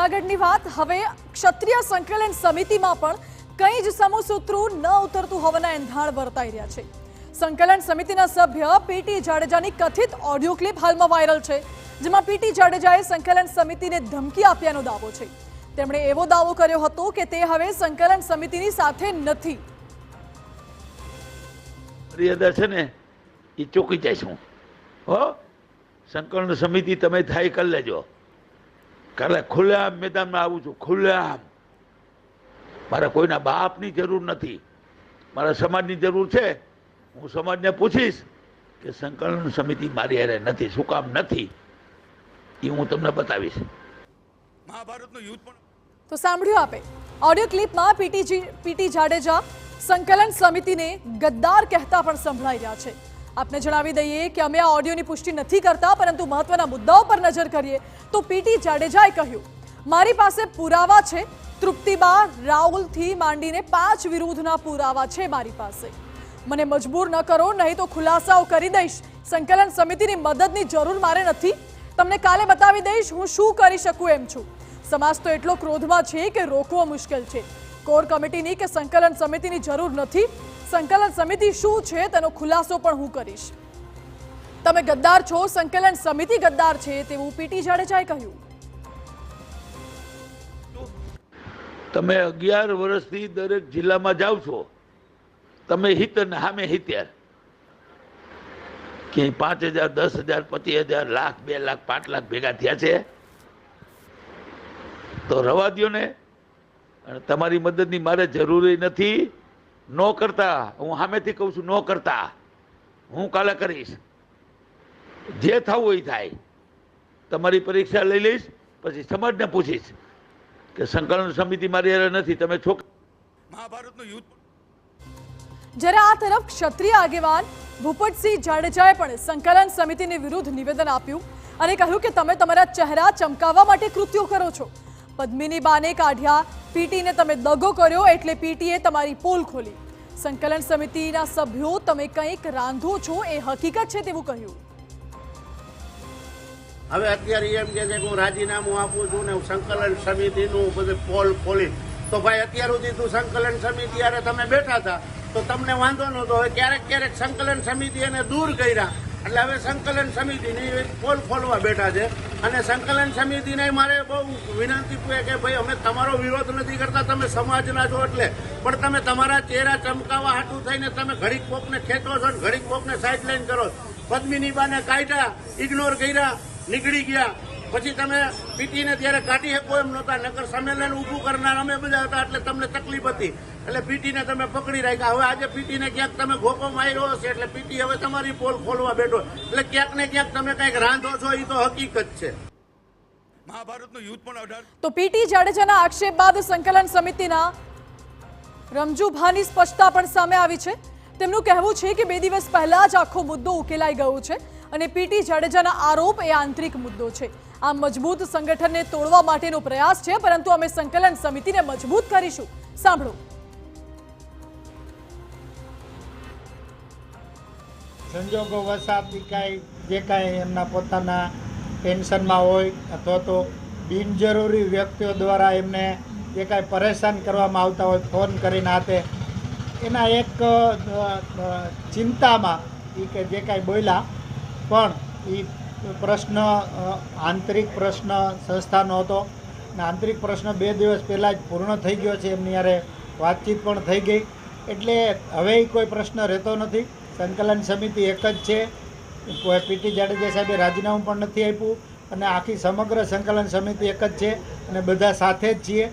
આગળની વાત હવે ક્ષત્રિય સંકલન સમિતિમાં પણ કંઈ જ સમૂહસૂત્રું ન ઉતરતું હોવાના એંધાણ વર્તાઈ રહ્યા છે। સંકલન સમિતિના સભ્ય પીટી જાડેજાની કથિત ઓડિયો ક્લિપ હાલમાં વાયરલ છે, જેમાં પીટી જાડેજાએ સંકલન સમિતિને ધમકી આપ્યાનો દાવો છે। તેમણે એવો દાવો કર્યો હતો કે તે હવે સંકલન સમિતિની સાથે નથી। મર્યાદા છે ને એ ચોકી જઈશું હો। સંકલન સમિતિ તમે થાય કરી લેજો। કાલે ખુલ્લેઆમ મેદાનમાં આવું છું, ખુલ્લેઆમ। મારે કોઈના બાપની જરૂર નથી, મારા સમાજની જરૂર છે। હું સમાજને પૂછીશ કે સંકલન સમિતિ મારી હારે નથી, શું કામ નથી, એ હું તમને બતાવીશ। મહાભારતનું યુદ્ધ પણ તો સાંભળ્યું આપે ઓડિયો ક્લિપમાં પીટી જાડેજા સંકલન સમિતિને ગદ્દાર કહેતા પણ સંભળાઈ રહ્યા છે। આપને જણાવી દઈએ કે અમે આ ઓડિયોની પુષ્ટિ નથી કરતા, પરંતુ મહત્વના મુદ્દાઓ પર નજર કરીએ તો પીટી જાડેજાએ કહ્યું, મારી પાસે પુરાવા છે। તૃપ્તિબા રાહુલથી માંડીને 5 વિરુદ્ધના પુરાવા છે મારી પાસે। મને મજબૂર ન કરો, નહીં તો ખુલાસાઓ કરી દઈશ। સંકલન સમિતિની મદદની જરૂર મારે નથી। તમને કાલે બતાવી દઈશ હું શું કરી શકું એમ છું। સમાજ તો એટલો ક્રોધમાં છે કે રોકવો મુશ્કેલ છે। કોર કમિટીની કે સંકલન સમિતિની જરૂર નથી। સંકલન સમિતિ શું છે તેનો ખુલાસો પણ હું કરીશ। તમે ગદ્દાર છો, સંકલન સમિતિ ગદ્દાર છે તેવું પીટી જાડેજાએ કહ્યું। તમે 11 વર્ષથી દરેક જિલ્લામાં જાઓ છો, તમે હિત ને સામે હિત્યાર કે 5,000, 10,000, 25,000, લાખ, 2 લાખ, 5 લાખ ભેગા થયા છે તો રવા દ્યો ને। અને તમારી મદદની મારે જરૂરી નથી। ન કરતા, હું સામેથી કહું છું, ન કરતા હું કાલે કરીશ। જે થવું એ થાય। તમારી પરીક્ષા લઈ લઈશ, પછી સમાજને પૂછીશ કે સંકલન સમિતિ મારી હારે નથી, તમે છોકરા। મહાભારતનું યુદ્ધ જ્યારે આ તરફ ક્ષત્રિય આગેવાન ભૂપતસિંહ જાડેજાએ પણ સંકલન સમિતિની વિરુદ્ધ નિવેદન આપ્યું અને કહ્યું કે તમે તમારા ચહેરા ચમકાવવા માટે કૃત્યો કરો છો। પદ્મિની બાને કાઢ્યા, પીટીને તમે દગો કર્યો એટલે પીટીએ તમારી પોલ ખોલી। સંકલન સમિતિના સભ્યો તમે કંઈક રાંધો છો એ હકીકત છે તેવું કહ્યું। હવે અત્યારે એમ કે છે કે હું રાજીનામું આપું છું ને હું સંકલન સમિતિનું બધું પોલ ખોલી, તો ભાઈ અત્યાર સુધી તું સંકલન સમિતિ યારે તમે બેઠા હતા તો તમને વાંધો નહોતો। હવે ક્યારેક સંકલન સમિતિ એને દૂર કર્યા એટલે હવે સંકલન સમિતિની પોલ ખોલવા બેઠા છે। અને સંકલન સમિતિને મારે બહુ વિનંતી પૂછે કે ભાઈ અમે તમારો વિરોધ નથી કરતા, તમે સમાજના છો એટલે, પણ તમે તમારા ચહેરા ચમકાવવા હાટું થઈને તમે ઘડીક કોકને ખેંચો છો ને ઘડીક કોકને સાઇડલાઇન કરો। પદ્મિની બાને કાઢ્યા, ઇગ્નોર કર્યા, નીકળી ગયા, પછી તમે પીટીને ત્યારે કાઢી શકો એમ નહોતા, નકર સંમેલન ઊભું કરનાર અમે બધા હતા એટલે તમને તકલીફ હતી એટલે પીટીને તમે પકડી રાખ્યા। હવે આજે પીટીને ક્યાંક તમે ઘોકો માર્યો હશે એટલે પીટી હવે તમારી પોલ ખોલવા બેઠો, એટલે ક્યાંક ને ક્યાંક તમે કંઈક રાંધો છો, એ તો હકીકત છે। મહાભારતનું યુદ્ધ પણ 18 તો પીટી જાડેજાના આક્ષેપ બાદ સંકલન સમિતિના રમજુભાની સ્પષ્ટતા પણ સામે આવી છે। તેમનું કહેવું છે કે 2 દિવસ પહેલા જ આખો મુદ્દો ઉકેલાઈ ગયો છે અને પીટી જાડેજાના આરોપ એ આંતરિક મુદ્દો છે। આ મજબૂત સંગઠનને તોડવા માટેનો પ્રયાસ છે, પરંતુ અમે સંકલન સમિતિને મજબૂત કરીશું। સાંભળો। સંજોગો વસાતી જે કાંઈ એમના પોતાના ટેન્શનમાં હોય અથવા તો બિનજરૂરી વ્યક્તિઓ દ્વારા એમને જે કાંઈ પરેશાન કરવામાં આવતા હોય ફોન કરીને આપે, એના એક ચિંતામાં એ કે જે કાંઈ બોલ્યા પણ એ પ્રશ્ન આંતરિક પ્રશ્ન સંસ્થાનો હતો અને આંતરિક પ્રશ્ન 2 દિવસ પહેલાં જ પૂર્ણ થઈ ગયો છે। એમની યારે વાતચીત પણ થઈ ગઈ એટલે હવે કોઈ પ્રશ્ન રહેતો નથી। સંકલન સમિતિ એક જ છે। કોઈ પીટી જાડેજા સાહેબે રાજીનામું પણ નથી આપ્યું અને આખી સમગ્ર સંકલન સમિતિ એક જ છે અને બધા સાથે જ છીએ।